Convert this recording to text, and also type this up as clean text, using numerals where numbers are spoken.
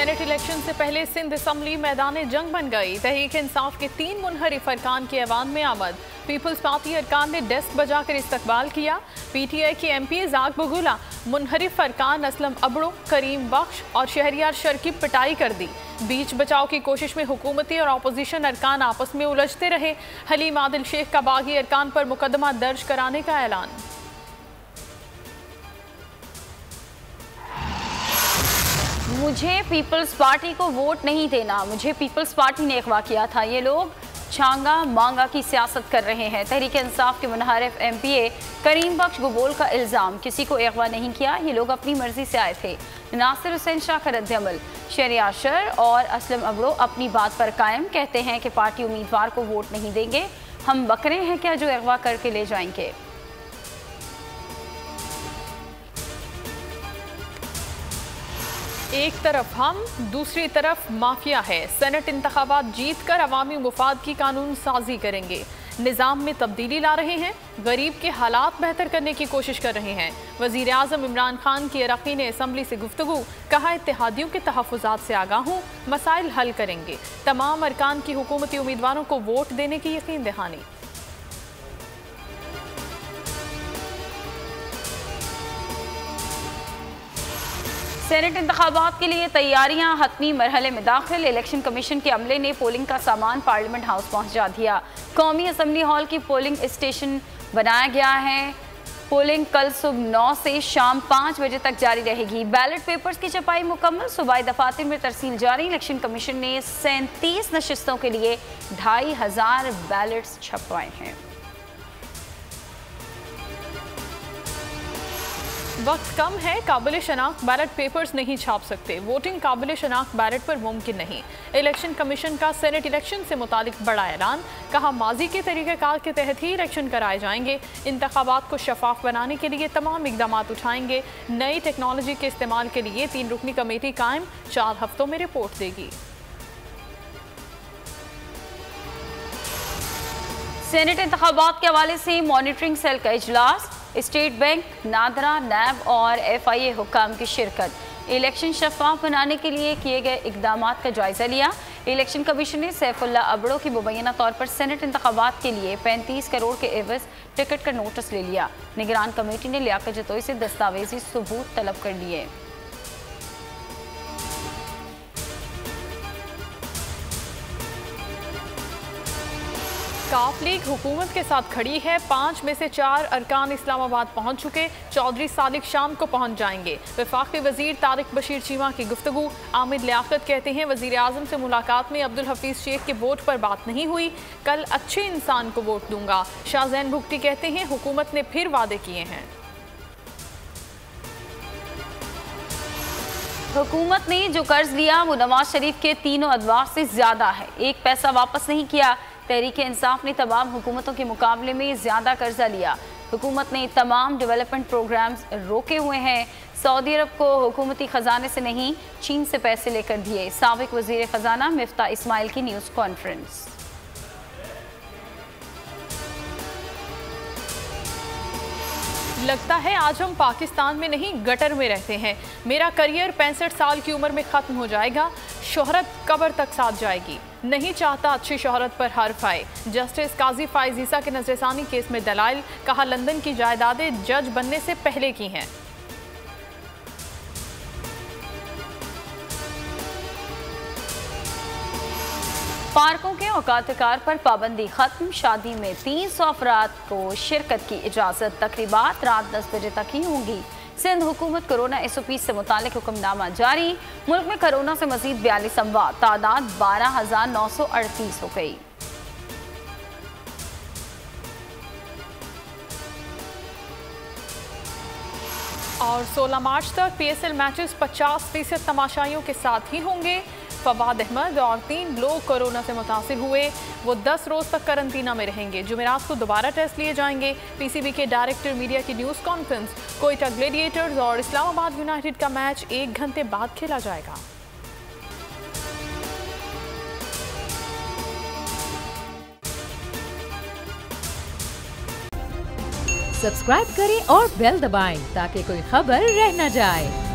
Senate election से पहले Sindh assembly मैदान जंग बन गई। तहरीक इंसाफ के 3 मुनहरिफ अरकान के ऐवान में आमद। पीपल्स पार्टी अरकान ने डेस्क बजाकर इस्तकबाल किया। PTI के MP जाक बगुला मुनहरिफ अरकान असलम अबड़ो, करीम बख्श और शहरियार शर की पिटाई कर दी। बीच बचाव की कोशिश में हुकूमती और अपोजिशन अरकान आपस में उलझते रहे। हलीम आदिल शेख का बागी अरकान पर मुकदमा दर्ज कराने का ऐलान। मुझे पीपल्स पार्टी को वोट नहीं देना, मुझे पीपल्स पार्टी ने अगवा किया था। ये लोग छांगा मांगा की सियासत कर रहे हैं। तहरीक इंसाफ के मुनहरिफ MPA करीम बख्श गुबोल का इल्ज़ाम, किसी को अगवा नहीं किया, ये लोग अपनी मर्जी से आए थे। नासिर हुसैन शाह का रद्द-ए-अमल, शहरियार शर और असलम अबड़ो अपनी बात पर कायम, कहते हैं कि पार्टी उम्मीदवार को वोट नहीं देंगे। हम बकरे हैं क्या जो अगवा करके ले जाएंगे। एक तरफ हम, दूसरी तरफ माफिया है। सेनेट इंतखाबात जीत कर अवामी मुफाद की कानून साजी करेंगे। निज़ाम में तब्दीली ला रहे हैं। गरीब के हालात बेहतर करने की कोशिश कर रहे हैं। वज़ीर आज़म इमरान खान की अरक़ी ने असम्बली से गुफ्तगू, कहा इत्तेहादियों के तहफ़्फ़ुज़ात से आगाह हूँ, मसाइल हल करेंगे। तमाम अरकान की हुकूमती उम्मीदवारों को वोट देने की यकीन दहानी। सेनेट इंतखाबात के लिए तैयारियां हतमी मरहले में दाखिल। इलेक्शन कमीशन के अमले ने पोलिंग का सामान पार्लियामेंट हाउस पहुंचा दिया। कौमी असम्बली हॉल की पोलिंग स्टेशन बनाया गया है। पोलिंग कल सुबह 9 से शाम 5 बजे तक जारी रहेगी। बैलेट पेपर्स की छपाई मुकम्मल, सूबाई दफातर में तरसील जारी। इलेक्शन कमीशन ने 37 नशिस्तों के लिए 2500 बैलेट्स छपवाए हैं। वक्त कम है, काबिल शनाख्त बैलेट पेपर्स नहीं छाप सकते। वोटिंग काबिल शनाख्त बैलेट पर मुमकिन नहीं। इलेक्शन कमीशन का सेनेट इलेक्शन से मुतालिक बड़ा ऐलान, कहा माजी के तरीक़ेकार के तहत ही इलेक्शन कराए जाएंगे। इंतखाबात को शफाफ बनाने के लिए तमाम इक़दाम उठाएंगे। नई टेक्नोलॉजी के इस्तेमाल के लिए 3 रुकनी कमेटी कायम, 4 हफ्तों में रिपोर्ट देगी। सेनेट इंतखाबात के हवाले से मॉनिटरिंग सेल का इजलास, स्टेट बैंक, नादरा, नैब और FIA हुक्काम की शिरकत। इलेक्शन शफाफ बनाने के लिए किए गए इकदाम का जायजा लिया। इलेक्शन कमीशन ने सैफुल्ला अबड़ो की मुबैना तौर पर सेनेट इंतखाबात के लिए 35 करोड़ के एवज टिकट का नोटिस ले लिया। निगरान कमेटी ने लियाकत जतोई से दस्तावेजी सबूत तलब कर लिए। काफ लीग हुकूमत के साथ खड़ी है। 5 में से 4 अरकान इस्लामाबाद पहुंच चुके। चौधरी सादिक शाम को पहुंच जाएंगे। वफाकी वजीर तारिक बशीर चीमा की गुफ्तगू। आमिर लियाकत कहते हैं वजीर आज़म से मुलाकात में अब्दुल हफीज शेख के वोट पर बात नहीं हुई, कल अच्छे इंसान को वोट दूंगा। शाहजैन भुगटी कहते हैं हुकूमत ने फिर वादे किए हैं। हुकूमत ने जो कर्ज लिया वो नवाज शरीफ के 3 अदवार से ज्यादा है। 1 पैसा वापस नहीं किया। तहरीक इंसाफ ने तमाम हुकूमतों के मुकाबले में ज्यादा कर्जा लिया। हुकूमत ने तमाम डेवलपमेंट प्रोग्राम्स रोके हुए हैं। सऊदी अरब को हुकूमती खजाने से नहीं, चीन से पैसे लेकर दिए। साबिक वजीर खजाना मिफ्ता इस्माइल की न्यूज़ कॉन्फ्रेंस। लगता है आज हम पाकिस्तान में नहीं गटर में रहते हैं। मेरा करियर 65 साल की उम्र में ख़त्म हो जाएगा। शोहरत कब्र तक साथ जाएगी। नहीं चाहता अच्छी शोहरत पर हर्फ आए। जस्टिस काजी फाइज ईसा के नजरसानी केस में दलाइल, कहा लंदन की जायदादें जज बनने से पहले की हैं। पार्कों के औकातकार पर पाबंदी खत्म। शादी में 300 अफराद को शिरकत की इजाज़त। तकरीबात रात 10 बजे तक ही होंगी। सिंध हुकूमत कोरोना SOP से मुतालिक हुक्मनामा जारी। मुल्क में कोरोना से मजीद 42 अमवात, तादाद 12,938 हो गई। और 16 मार्च तक PSL मैचेस 50% तमाशाइयों के साथ ही होंगे। फवाद अहमद और 3 लोग कोरोना से मुतासिर हुए, वो 10 रोज तक करंतना में रहेंगे। जुमेरात को दोबारा टेस्ट लिए जाएंगे। PCB के डायरेक्टर मीडिया की न्यूज़ कॉन्फ्रेंस। कोयटा ग्लेडिएटर्स और इस्लामाबाद यूनाइटेड का मैच 1 घंटे बाद खेला जाएगा। सब्सक्राइब करें और बेल दबाएं ताकि कोई खबर रह न जाए।